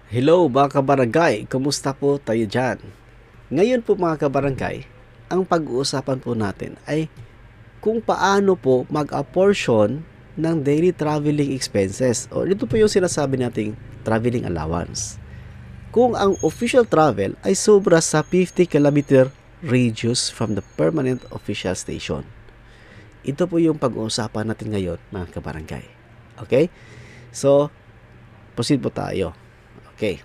Hello mga kabarangay, kumusta po tayo dyan? Ngayon po mga kabarangay, ang pag-uusapan po natin ay kung paano po mag-apportion ng daily traveling expenses o ito po yung sinasabi nating traveling allowance. Kung ang official travel ay sobra sa 50 km radius from the permanent official station. Ito po yung pag-uusapan natin ngayon mga kabarangay. Okay? So, proceed po tayo. Okay.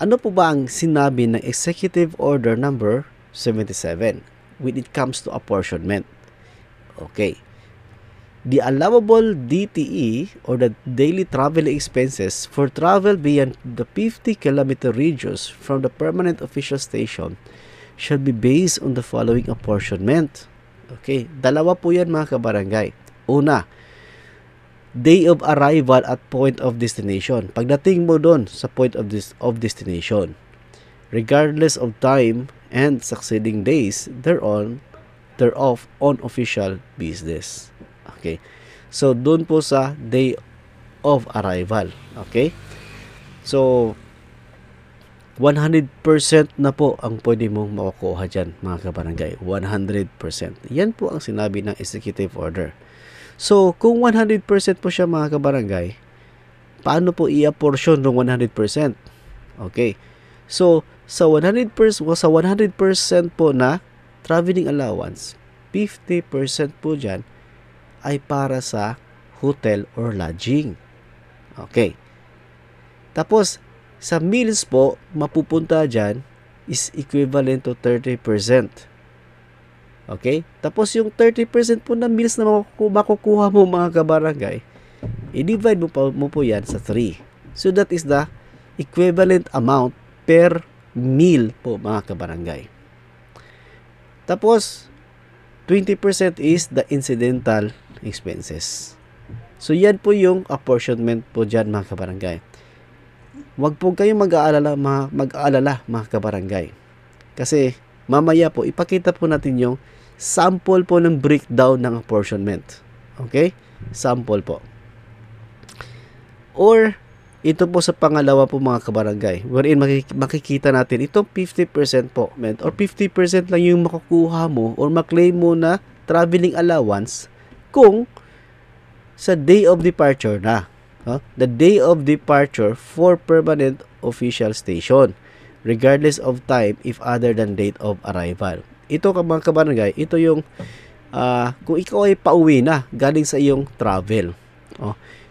Ano po ba ang sinabi ng Executive Order number 77 when it comes to apportionment? Okay. The allowable DTE or the daily travel expenses for travel beyond the 50 km radius from the permanent official station should be based on the following apportionment. Okay. Dalawa po yan mga kabarangay. Una, day of arrival at point of destination. Pagdating mo doon sa point of destination, regardless of time and succeeding days thereof on official business. Okay. So doon po sa day of arrival. Okay? So 100% na po ang pwede mong makukuha dyan mga kabarangay. 100%. Yan po ang sinabi ng executive order. So, kung 100% po siya mga kabarangay, paano po i-apportion ng 100%? Okay. So, sa 100% po na traveling allowance, 50% po dyan ay para sa hotel or lodging. Okay. Tapos, sa meals po, mapupunta dyan is equivalent to 30%. Okay? Tapos yung 30% po na meals na makukuha mo mga kabarangay, i-divide mo po yan sa 3. So that is the equivalent amount per meal po mga kabarangay. Tapos 20% is the incidental expenses. So yan po yung apportionment po dyan mga kabarangay. Huwag po kayong mag-aalala mga kabarangay. Kasi mamaya po ipakita po natin yung sample po ng breakdown ng apportionment. Okay? Sample po. Or, ito po sa pangalawa po mga kabarangay, wherein makikita natin itong 50% po, or 50% lang yung makukuha mo or maklaim mo na traveling allowance kung sa day of departure na. The day of departure for permanent official station, regardless of time if other than date of arrival. Ito mga kabarangay, ito yung kung ikaw ay pauwi na galing sa iyong travel.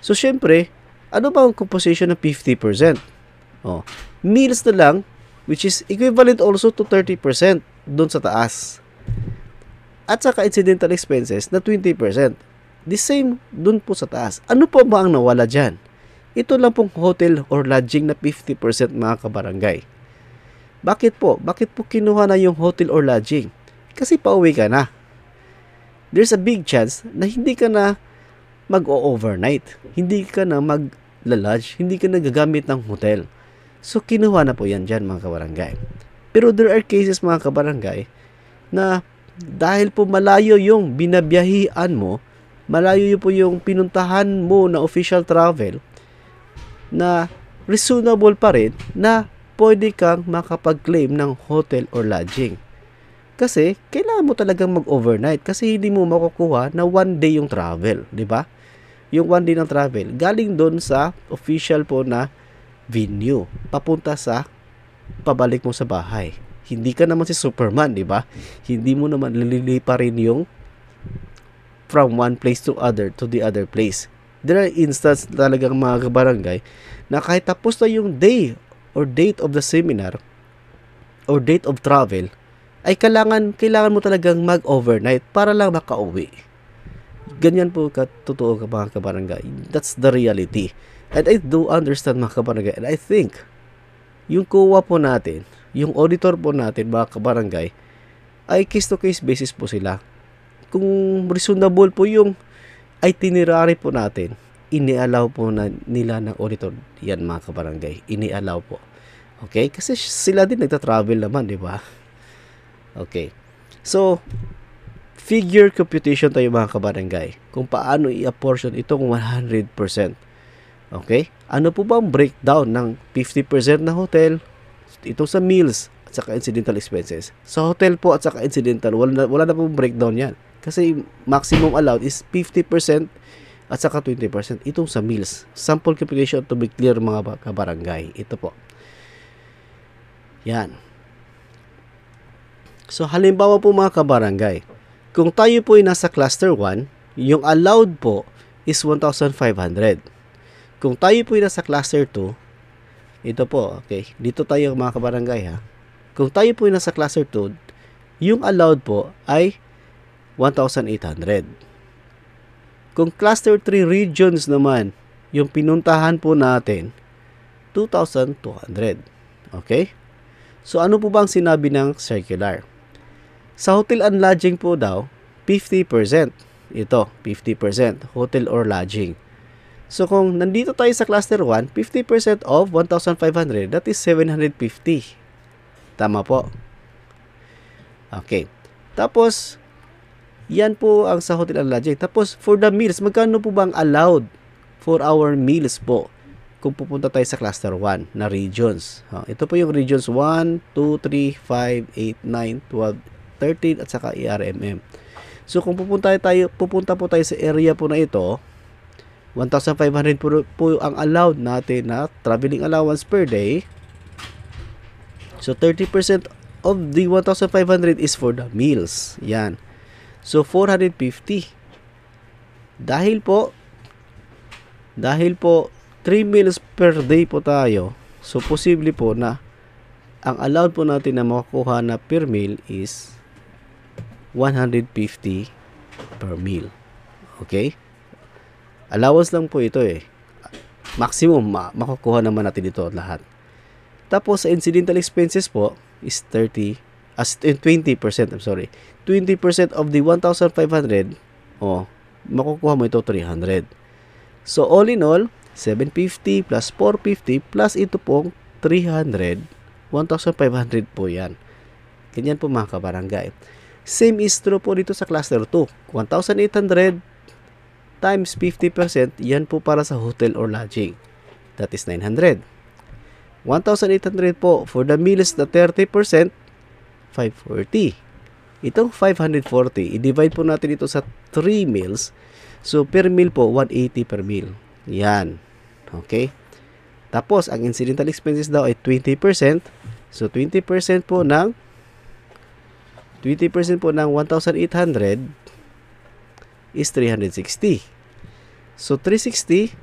So syempre, ano ba ang composition ng 50%? Meals na lang, which is equivalent also to 30% doon sa taas. At saka incidental expenses na 20%. The same doon po sa taas. Ano po ba ang nawala dyan? Ito lang pong hotel or lodging na 50% mga kabarangay. Bakit po? Bakit po kinuha na yung hotel or lodging? Kasi pauwi ka na. There's a big chance na hindi ka na mag-overnight. Hindi ka na mag-lodge. Hindi ka na gagamit ng hotel. So, kinuha na po yan dyan mga kabarangay. Pero there are cases mga kabarangay na dahil po malayo yung binabiyahian mo, malayo po yung pinuntahan mo na official travel, na reasonable pa rin na pwede kang makapag-claim ng hotel or lodging. Kasi, kailangan mo talagang mag-overnight kasi hindi mo makukuha na one day yung travel, di ba? Yung one day ng travel, galing doon sa official po na venue, papunta sa pabalik mo sa bahay. Hindi ka naman si Superman, di ba? Hindi mo naman lilipa rin yung from one place to the other place. There are instances talagang mga kabarangay na kahit tapos na yung day or date of the seminar or date of travel, ay kailangan mo talagang mag-overnight para lang makauwi. Ganyan po totoo mga kabarangay. That's the reality. And I do understand mga kabarangay. And I think, yung COA po natin, yung auditor po natin mga kabarangay, ay case to case basis po sila. Kung reasonable po yung itinerary po natin, ini-allow po na nila ng auditor yan mga kabarangay. Ini-allow po. Okay? Kasi sila din nagta-travel naman, di ba? Okay. So, figure computation tayo mga kabarangay. Kung paano i-apportion itong 100%. Okay? Ano po ba ang breakdown ng 50% na hotel? Ito sa meals at saka incidental expenses. Sa hotel po at saka incidental, wala na pong breakdown yan. Kasi maximum allowed is 50% at saka 20%. Itong sa meals. Sample computation to be clear mga kabarangay. Ito po. Yan. So halimbawa po mga kabarangay, kung tayo po ay nasa cluster 1, yung allowed po is 1,500. Kung tayo po ay nasa cluster 2, ito po, okay, dito tayo mga kabarangay ha. Kung tayo po ay nasa cluster 2, yung allowed po ay 1,800. Kung cluster 3 regions naman, yung pinuntahan po natin, 2,200. Okay? So ano po ba ang sinabi ng circular? Sa hotel and lodging po daw, 50%. Ito, 50%. Hotel or lodging. So kung nandito tayo sa cluster 1, 50% of 1,500, that is 750. Tama po. Okay. Tapos, yan po ang sa hotel and lodging. Tapos, for the meals, magkano po bang allowed for our meals po kung pupunta tayo sa cluster 1 na regions? Ito po yung regions 1, 2, 3, 5, 8, 9, 12, 13 at saka ERMM. So kung pupunta po tayo sa area po na ito, 1,500 po ang allowed natin na traveling allowance per day. So 30% of the 1,500 is for the meals. Yan. So 450. Dahil po 3 meals per day po tayo, so posible po na ang allowed po natin na makukuha na per meal is 150 per meal. Okay? Allowance lang po ito eh. Maximum, makukuha naman natin ito lahat. Tapos, sa incidental expenses po is 20%, I'm sorry. 20% of the 1,500, makukuha mo ito 300. So, all in all, 750 plus 450 plus ito pong 300, 1,500 po yan. Ganyan po mga kabarangay. Same is true po dito sa cluster 2. 1,800 times 50%, yan po para sa hotel or lodging. That is 900. 1,800 po for the meals na 30%, 540. Itong 540, i-divide po natin ito sa 3 meals. So, per meal po, 180 per meal. Yan. Okay? Tapos, ang incidental expenses daw ay 20%. So, 20% po ng 1,800 is 360. So, 360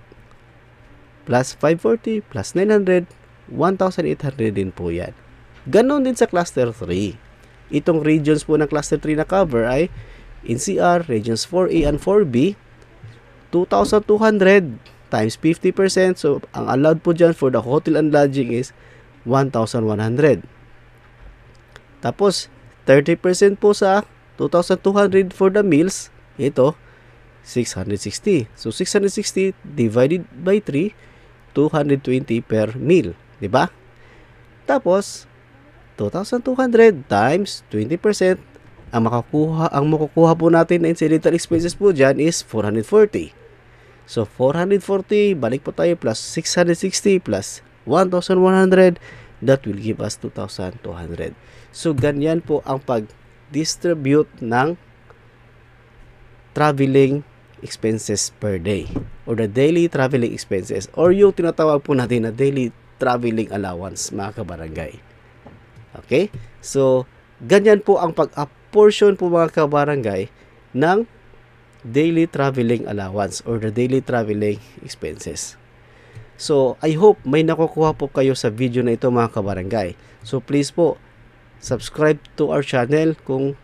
plus 540 plus 900, 1,800 din po yan. Ganon din sa cluster 3. Itong regions po ng cluster 3 na cover ay NCR, regions 4A and 4B, 2,200 times 50%. So, ang allowed po dyan for the hotel and lodging is 1,100. Tapos, 30% po sa 2,200 for the meals. Ito, 660. So, 660 divided by 3, 220 per meal. Diba? Tapos, 2,200 times 20%. Ang makukuha po natin na incidental expenses po dyan is 440. So, 440, balik po tayo, plus 660 plus 1,100, that will give us 2,200. So, ganyan po ang pag-distribute ng traveling expenses per day or the daily traveling expenses or yung tinatawag po natin na daily traveling allowance, mga kabarangay. Okay? So, ganyan po ang pag-apportion po, mga kabarangay, ng daily traveling allowance or the daily traveling expenses. So, I hope may nakukuha po kayo sa video na ito, mga kabarangay. So, please po, subscribe to our channel. Kung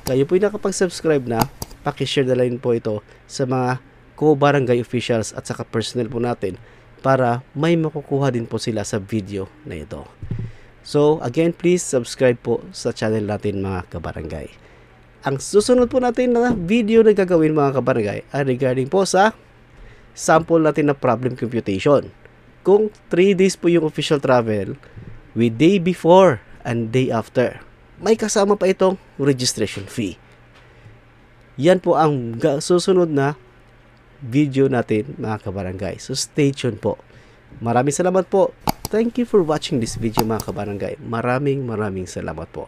kayo po nakapag-subscribe na, pakishare na rin po ito sa mga co-barangay officials at saka personnel po natin para may makukuha din po sila sa video na ito. So, again, please subscribe po sa channel natin, mga kabarangay. Ang susunod po natin na video na gagawin, mga kabarangay, ay regarding po sa sample natin na problem computation. Kung 3 days po yung official travel with day before and day after, may kasama pa itong registration fee. Yan po ang susunod na video natin mga kabarangay. So stay tuned po. Maraming salamat po. Thank you for watching this video mga kabarangay. Maraming salamat po.